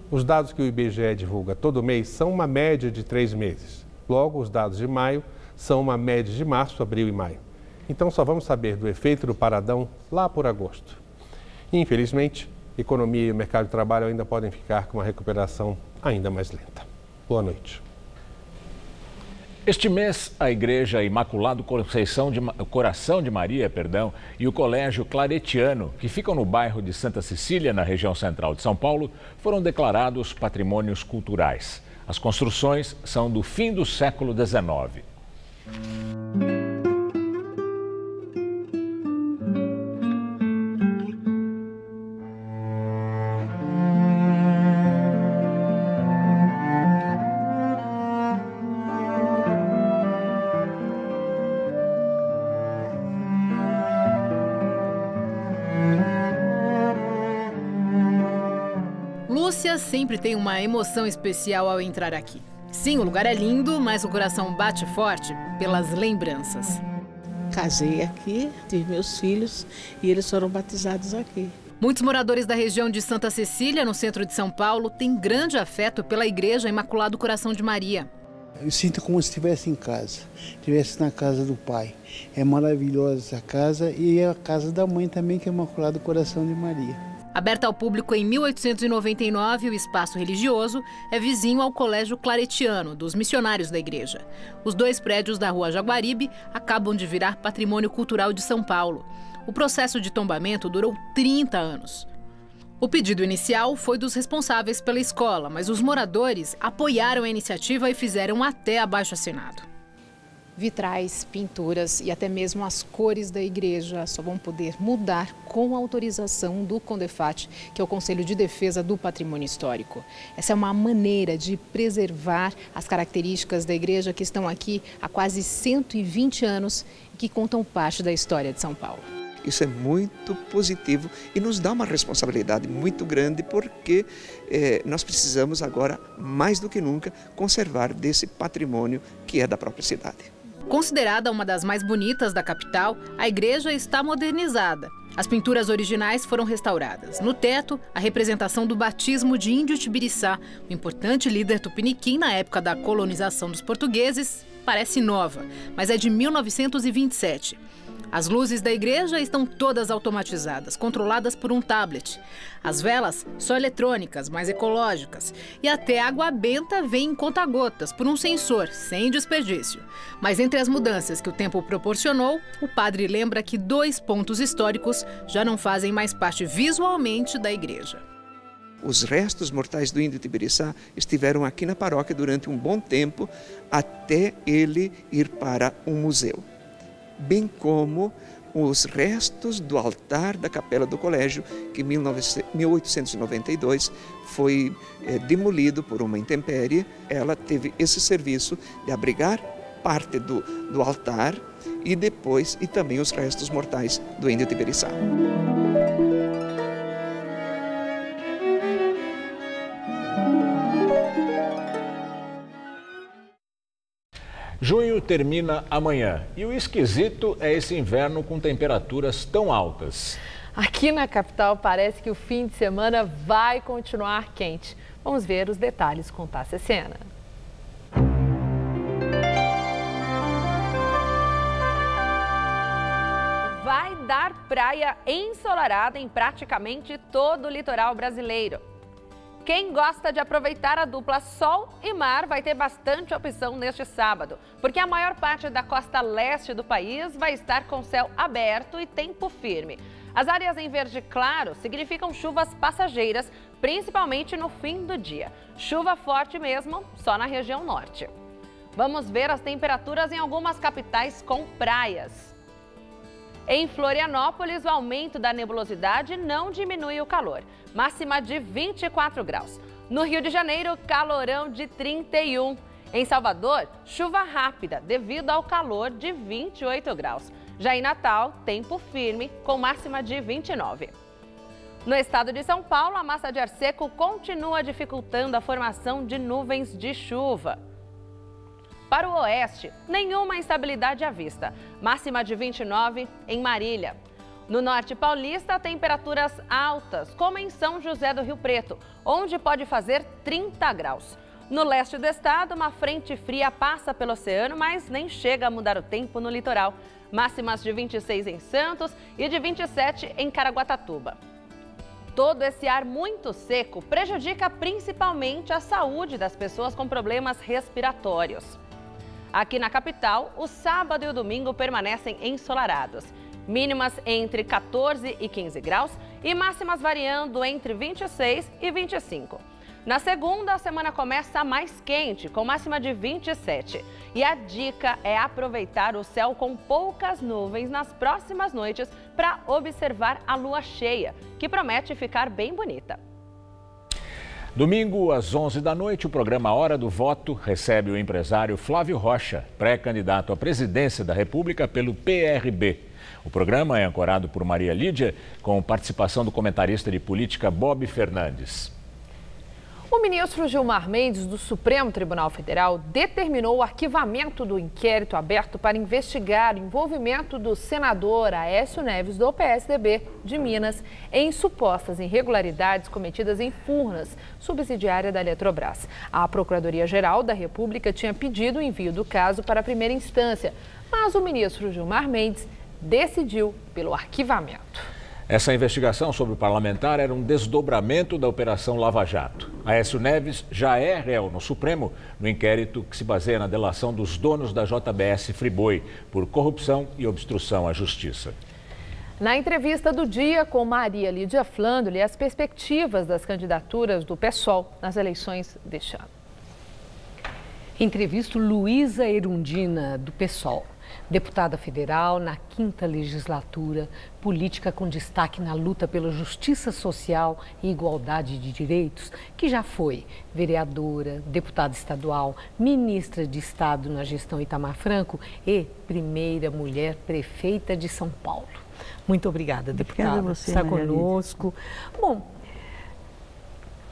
Os dados que o IBGE divulga todo mês são uma média de 3 meses. Logo, os dados de maio são uma média de março, abril e maio. Então, só vamos saber do efeito do paradão lá por agosto. Infelizmente, a economia e o mercado de trabalho ainda podem ficar com uma recuperação ainda mais lenta. Boa noite. Este mês, a Igreja Imaculado Coração de Maria, e o Colégio Claretiano, que ficam no bairro de Santa Cecília, na região central de São Paulo, foram declarados patrimônios culturais. As construções são do fim do século XIX. Lúcia sempre tem uma emoção especial ao entrar aqui. Sim, o lugar é lindo, mas o coração bate forte pelas lembranças. Casei aqui, tive meus filhos e eles foram batizados aqui. Muitos moradores da região de Santa Cecília, no centro de São Paulo, têm grande afeto pela Igreja Imaculado Coração de Maria. Eu sinto como se estivesse em casa, estivesse na casa do Pai. É maravilhosa essa casa e é a casa da mãe também, que é Imaculado Coração de Maria. Aberta ao público em 1899, o espaço religioso é vizinho ao Colégio Claretiano, dos missionários da igreja. Os 2 prédios da Rua Jaguaribe acabam de virar patrimônio cultural de São Paulo. O processo de tombamento durou 30 anos. O pedido inicial foi dos responsáveis pela escola, mas os moradores apoiaram a iniciativa e fizeram até abaixo-assinado. Vitrais, pinturas e até mesmo as cores da igreja só vão poder mudar com a autorização do CONDEFAT, que é o Conselho de Defesa do Patrimônio Histórico. Essa é uma maneira de preservar as características da igreja que estão aqui há quase 120 anos e que contam parte da história de São Paulo. Isso é muito positivo e nos dá uma responsabilidade muito grande, porque nós precisamos agora, mais do que nunca, conservar desse patrimônio que é da própria cidade. Considerada uma das mais bonitas da capital, a igreja está modernizada. As pinturas originais foram restauradas. No teto, a representação do batismo de Índio Tibiriçá, o importante líder tupiniquim na época da colonização dos portugueses, parece nova, mas é de 1927. As luzes da igreja estão todas automatizadas, controladas por um tablet. As velas são eletrônicas, mais ecológicas. E até a água benta vem em conta-gotas, por um sensor, sem desperdício. Mas entre as mudanças que o tempo proporcionou, o padre lembra que 2 pontos históricos já não fazem mais parte visualmente da igreja. Os restos mortais do Índio Tibiriçá estiveram aqui na paróquia durante um bom tempo, até ele ir para um museu. Bem como os restos do altar da capela do colégio, que em 1892 foi demolido por uma intempérie. Ela teve esse serviço de abrigar parte do altar e também os restos mortais do Índio Tibiriçá. Junho termina amanhã e o esquisito é esse inverno com temperaturas tão altas. Aqui na capital parece que o fim de semana vai continuar quente. Vamos ver os detalhes com Tássia Sena. Vai dar praia ensolarada em praticamente todo o litoral brasileiro. Quem gosta de aproveitar a dupla sol e mar vai ter bastante opção neste sábado, porque a maior parte da costa leste do país vai estar com céu aberto e tempo firme. As áreas em verde claro significam chuvas passageiras, principalmente no fim do dia. Chuva forte mesmo, só na região norte. Vamos ver as temperaturas em algumas capitais com praias. Em Florianópolis, o aumento da nebulosidade não diminui o calor. Máxima de 24 graus. No Rio de Janeiro, calorão de 31. Em Salvador, chuva rápida devido ao calor de 28 graus. Já em Natal, tempo firme com máxima de 29. No estado de São Paulo, a massa de ar seco continua dificultando a formação de nuvens de chuva. Para o oeste, nenhuma instabilidade à vista. Máxima de 29 em Marília. No norte paulista, temperaturas altas, como em São José do Rio Preto, onde pode fazer 30 graus. No leste do estado, uma frente fria passa pelo oceano, mas nem chega a mudar o tempo no litoral. Máximas de 26 em Santos e de 27 em Caraguatatuba. Todo esse ar muito seco prejudica principalmente a saúde das pessoas com problemas respiratórios. Aqui na capital, o sábado e o domingo permanecem ensolarados. Mínimas entre 14 e 15 graus e máximas variando entre 26 e 25. Na segunda, a semana começa mais quente, com máxima de 27. E a dica é aproveitar o céu com poucas nuvens nas próximas noites para observar a lua cheia, que promete ficar bem bonita. Domingo, às 11 da noite, o programa Hora do Voto recebe o empresário Flávio Rocha, pré-candidato à presidência da República pelo PRB. O programa é ancorado por Maria Lídia, com participação do comentarista de política Bob Fernandes. O ministro Gilmar Mendes, do Supremo Tribunal Federal, determinou o arquivamento do inquérito aberto para investigar o envolvimento do senador Aécio Neves, do PSDB de Minas, em supostas irregularidades cometidas em Furnas, subsidiária da Eletrobras. A Procuradoria-Geral da República tinha pedido o envio do caso para a primeira instância, mas o ministro Gilmar Mendes decidiu pelo arquivamento. Essa investigação sobre o parlamentar era um desdobramento da Operação Lava Jato. Aécio Neves já é réu no Supremo no inquérito que se baseia na delação dos donos da JBS Friboi por corrupção e obstrução à justiça. Na entrevista do dia com Maria Lídia Flandoli, as perspectivas das candidaturas do PSOL nas eleições deste ano. Entrevisto Luísa Erundina, do PSOL. Deputada federal na 5ª legislatura, política com destaque na luta pela justiça social e igualdade de direitos, que já foi vereadora, deputada estadual, ministra de Estado na gestão Itamar Franco e primeira mulher prefeita de São Paulo. Muito obrigada, deputada, por estar conosco. Bom,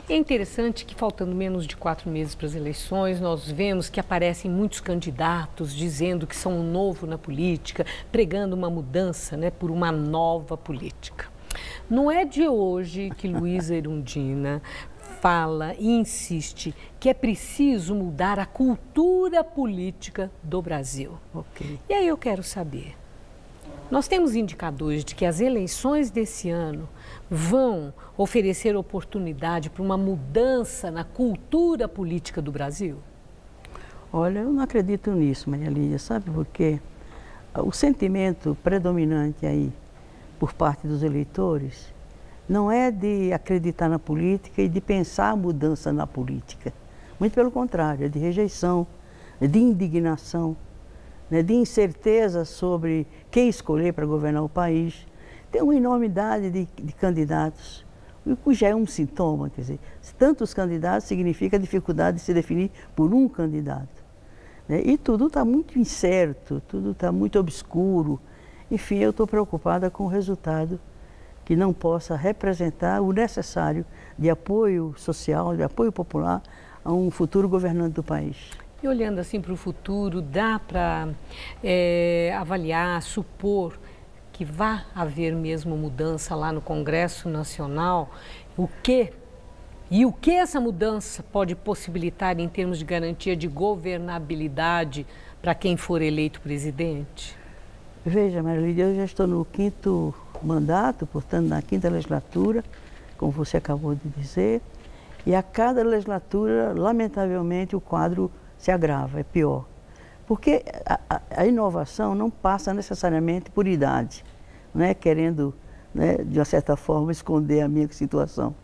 é interessante que, faltando menos de 4 meses para as eleições, nós vemos que aparecem muitos candidatos dizendo que são um novo na política, pregando uma mudança, né, por uma nova política. Não é de hoje que Luísa Erundina fala e insiste que é preciso mudar a cultura política do Brasil. Okay. E aí eu quero saber, nós temos indicadores de que as eleições desse ano vão oferecer oportunidade para uma mudança na cultura política do Brasil? Olha, eu não acredito nisso, Maria Lídia, sabe por quê? O sentimento predominante aí por parte dos eleitores não é de acreditar na política e de pensar a mudança na política. Muito pelo contrário, é de rejeição, de indignação, né, de incerteza sobre quem escolher para governar o país. Tem uma enormidade de candidatos, o que já é um sintoma, quer dizer, tantos candidatos significa a dificuldade de se definir por um candidato. Né? E tudo está muito incerto, tudo está muito obscuro. Enfim, eu estou preocupada com o resultado que não possa representar o necessário de apoio social, de apoio popular a um futuro governante do país. E olhando assim para o futuro, dá para avaliar, supor que vá haver mesmo mudança lá no Congresso Nacional? O que essa mudança pode possibilitar em termos de garantia de governabilidade para quem for eleito presidente? Veja, Maria Lídia, eu já estou no 5º mandato, portanto, na 5ª legislatura, como você acabou de dizer, e a cada legislatura, lamentavelmente, o quadro se agrava, é pior. Porque a inovação não passa necessariamente por idade, né? Querendo, né, de uma certa forma, esconder a minha situação.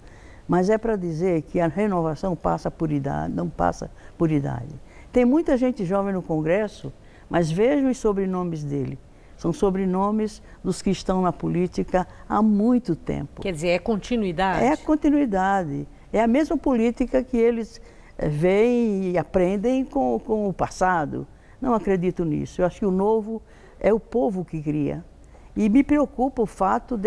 Mas é para dizer que a renovação passa por idade, não passa por idade. Tem muita gente jovem no Congresso, mas vejam os sobrenomes dele. São sobrenomes dos que estão na política há muito tempo. Quer dizer, é continuidade? É a continuidade. É a mesma política que eles veem e aprendem com o passado. Não acredito nisso. Eu acho que o novo é o povo que cria. E me preocupa o fato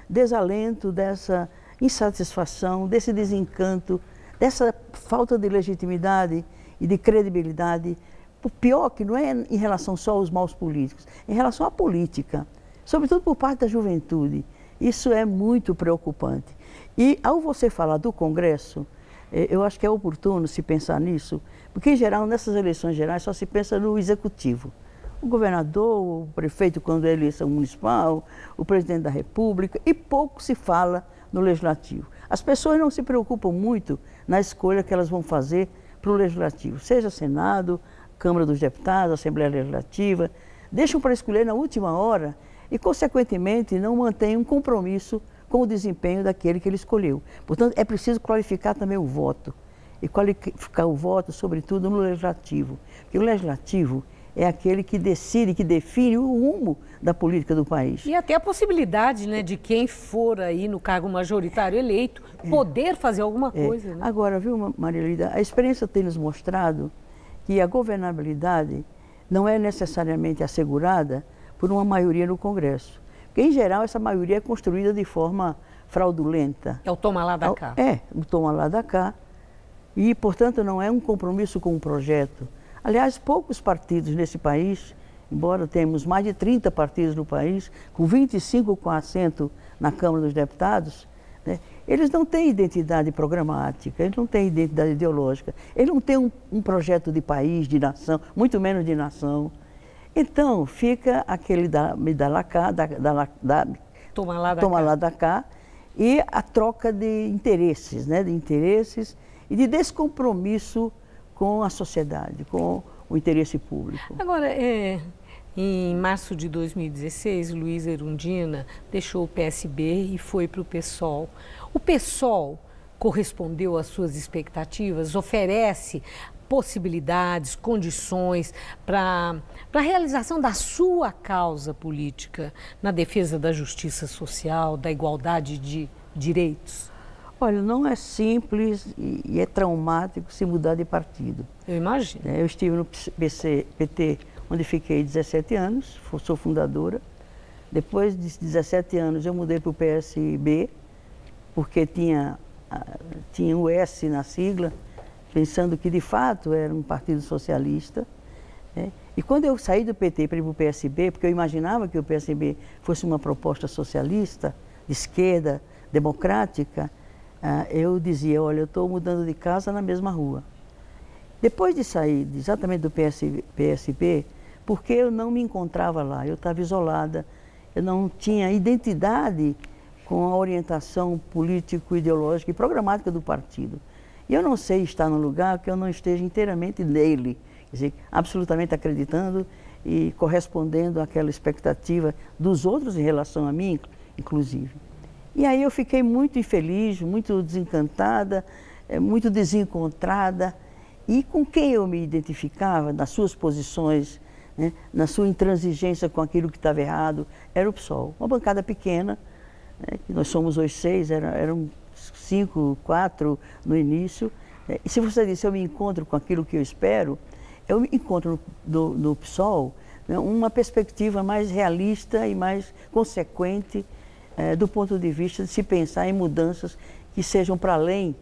desalento, dessa insatisfação, desse desencanto, dessa falta de legitimidade e de credibilidade. O pior que não é em relação só aos maus políticos, em relação à política, sobretudo por parte da juventude. Isso é muito preocupante. E ao você falar do Congresso, eu acho que é oportuno se pensar nisso, porque em geral, nessas eleições gerais, só se pensa no executivo. O governador, o prefeito quando é eleição municipal, o presidente da República, e pouco se fala no legislativo. As pessoas não se preocupam muito na escolha que elas vão fazer para o legislativo, seja Senado, Câmara dos Deputados, Assembleia Legislativa, deixam para escolher na última hora e, consequentemente, não mantêm um compromisso com o desempenho daquele que ele escolheu. Portanto, é preciso qualificar também o voto, e qualificar o voto, sobretudo, no legislativo, porque o legislativo é aquele que decide, que define o rumo da política do país. E até a possibilidade, né, de quem for aí no cargo majoritário eleito poder fazer alguma coisa. Né? Agora, viu, Maria Lídia, a experiência tem nos mostrado que a governabilidade não é necessariamente assegurada por uma maioria no Congresso. Porque, em geral, essa maioria é construída de forma fraudulenta. É o toma lá da cá. É, o toma lá da cá. E, portanto, não é um compromisso com um projeto. Aliás, poucos partidos nesse país, embora tenhamos mais de 30 partidos no país, com 25 com assento na Câmara dos Deputados, né, eles não têm identidade programática, eles não têm identidade ideológica, eles não têm um projeto de país, de nação, muito menos de nação. Então, fica aquele me dá lá cá, toma lá da cá, e a troca de interesses, né, de interesses e de descompromisso com a sociedade, com o interesse público. Agora, em março de 2016, Luiz Erundina deixou o PSB e foi para o PSOL. O PSOL correspondeu às suas expectativas? Oferece possibilidades, condições para a realização da sua causa política na defesa da justiça social, da igualdade de direitos? Olha, não é simples e é traumático se mudar de partido. Eu imagino. Eu estive no PT, onde fiquei 17 anos, sou fundadora. Depois de 17 anos eu mudei para o PSB, porque tinha o S na sigla, pensando que de fato era um partido socialista. E quando eu saí do PT para ir para o PSB, porque eu imaginava que o PSB fosse uma proposta socialista, de esquerda, democrática, eu dizia, olha, eu estou mudando de casa na mesma rua. Depois de sair exatamente do PSB, porque eu não me encontrava lá, eu estava isolada, eu não tinha identidade com a orientação político-ideológica e programática do partido. E eu não sei estar num lugar que eu não esteja inteiramente nele, quer dizer, absolutamente acreditando e correspondendo àquela expectativa dos outros em relação a mim, inclusive. E aí eu fiquei muito infeliz, muito desencantada, muito desencontrada. E com quem eu me identificava, nas suas posições, né, na sua intransigência com aquilo que estava errado, era o PSOL. Uma bancada pequena, né, nós somos hoje 6, eram 5, 4 no início. E se você disse, eu me encontro com aquilo que eu espero, eu me encontro no PSOL, né, uma perspectiva mais realista e mais consequente do ponto de vista de se pensar em mudanças que sejam para além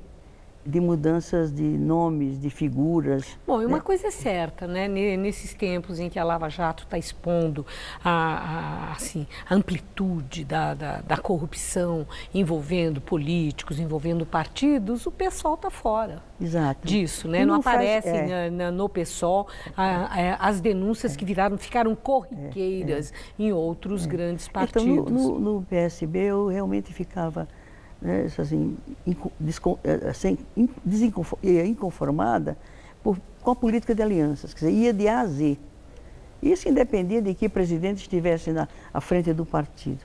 de mudanças de nomes, de figuras. Bom, e uma coisa é certa, né? Nesses tempos em que a Lava Jato está expondo a amplitude da corrupção envolvendo políticos, envolvendo partidos, o PSOL está fora. Exato. Disso, né? Não aparecem no PSOL as denúncias que ficaram corriqueiras em outros grandes partidos. Então, no PSB eu realmente ficava inconformada com a política de alianças, quer dizer, ia de A a Z. Isso independia de que presidente estivesse à frente do partido.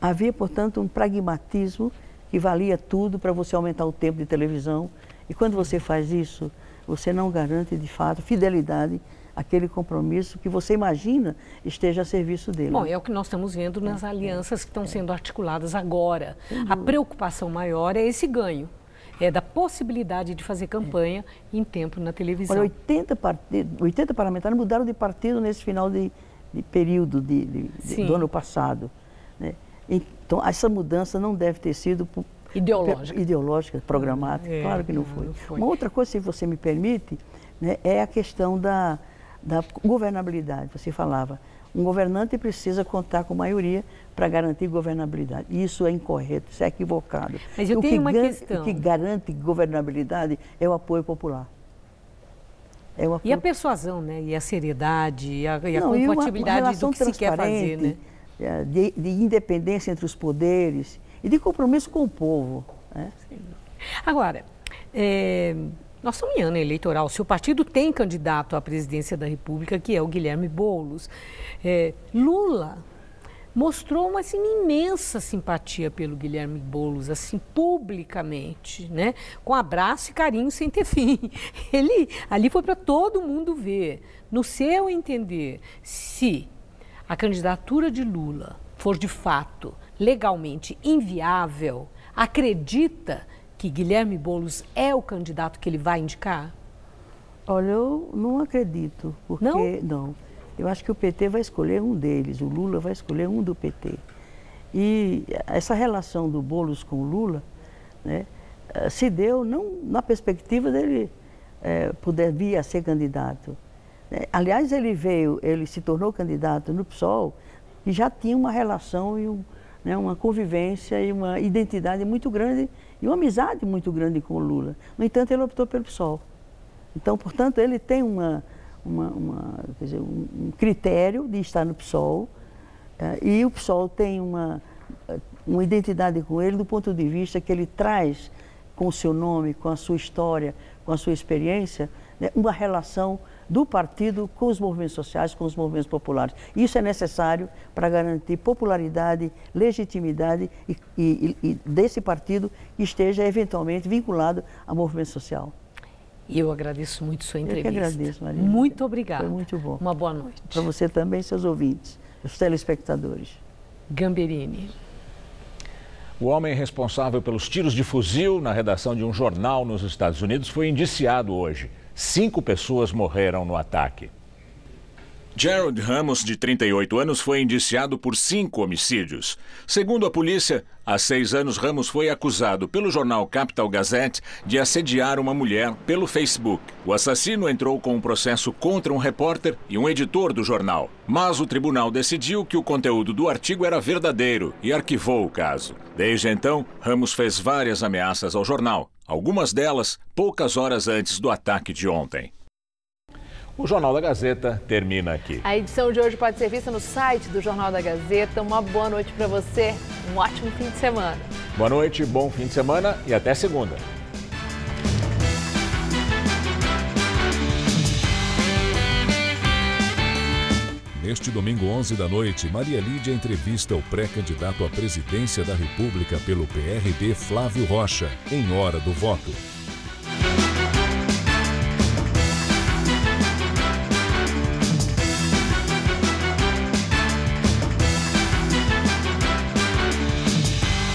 Havia, portanto, um pragmatismo que valia tudo para você aumentar o tempo de televisão. E quando você faz isso, você não garante, de fato, fidelidade àquele compromisso que você imagina esteja a serviço dele. Bom, é o que nós estamos vendo nas alianças que estão sendo articuladas agora. A preocupação maior é esse ganho, é da possibilidade de fazer campanha em tempo na televisão. Olha, 80 parlamentares mudaram de partido nesse final de período do ano passado. Né? Então, essa mudança não deve ter sido ideológica, programática, claro que não foi. Uma outra coisa, se você me permite, né, é a questão da governabilidade. Você falava, um governante precisa contar com maioria para garantir governabilidade. Isso é incorreto, isso é equivocado. Mas eu tenho uma questão. O que garante governabilidade é o apoio popular. E a persuasão, né? E a seriedade, e a compatibilidade do que se quer fazer, né? De independência entre os poderes e de compromisso com o povo. Né? Agora, nós estamos em ano eleitoral. Seu partido tem candidato à presidência da República, que é o Guilherme Boulos. Lula mostrou uma imensa simpatia pelo Guilherme Boulos, assim, publicamente, né? Com abraço e carinho sem ter fim. Ele ali foi para todo mundo ver. No seu entender, se a candidatura de Lula for de fato legalmente inviável, acredita que Guilherme Boulos é o candidato que ele vai indicar? Olha, eu não acredito, porque não. Eu acho que o PT vai escolher um deles, o Lula vai escolher um do PT. E essa relação do Boulos com o Lula, né, se deu não na perspectiva dele poder vir a ser candidato. Aliás, ele se tornou candidato no PSOL e já tinha uma relação e uma convivência e uma identidade muito grande e uma amizade muito grande com o Lula. No entanto, ele optou pelo PSOL. Então, portanto, ele tem um critério de estar no PSOL e o PSOL tem uma identidade com ele do ponto de vista que ele traz com o seu nome, com a sua história, com a sua experiência, né, uma relação do partido com os movimentos sociais, com os movimentos populares. Isso é necessário para garantir popularidade, legitimidade e desse partido que esteja eventualmente vinculado ao movimento social. E eu agradeço muito sua entrevista. Eu que agradeço, Maria. Muito obrigada. Foi muito bom. Uma boa noite. Para você também, seus ouvintes, os telespectadores. Gamberini. O homem responsável pelos tiros de fuzil na redação de um jornal nos Estados Unidos foi indiciado hoje. 5 pessoas morreram no ataque. Gerald Ramos, de 38 anos, foi indiciado por 5 homicídios. Segundo a polícia, há 6 anos Ramos foi acusado pelo jornal Capital Gazette de assediar uma mulher pelo Facebook. O assassino entrou com um processo contra um repórter e um editor do jornal. Mas o tribunal decidiu que o conteúdo do artigo era verdadeiro e arquivou o caso. Desde então, Ramos fez várias ameaças ao jornal, algumas delas poucas horas antes do ataque de ontem. O Jornal da Gazeta termina aqui. A edição de hoje pode ser vista no site do Jornal da Gazeta. Uma boa noite para você, um ótimo fim de semana. Boa noite, bom fim de semana e até segunda. Neste domingo, 11 da noite, Maria Lídia entrevista o pré-candidato à presidência da República pelo PRB, Flávio Rocha, em Hora do Voto.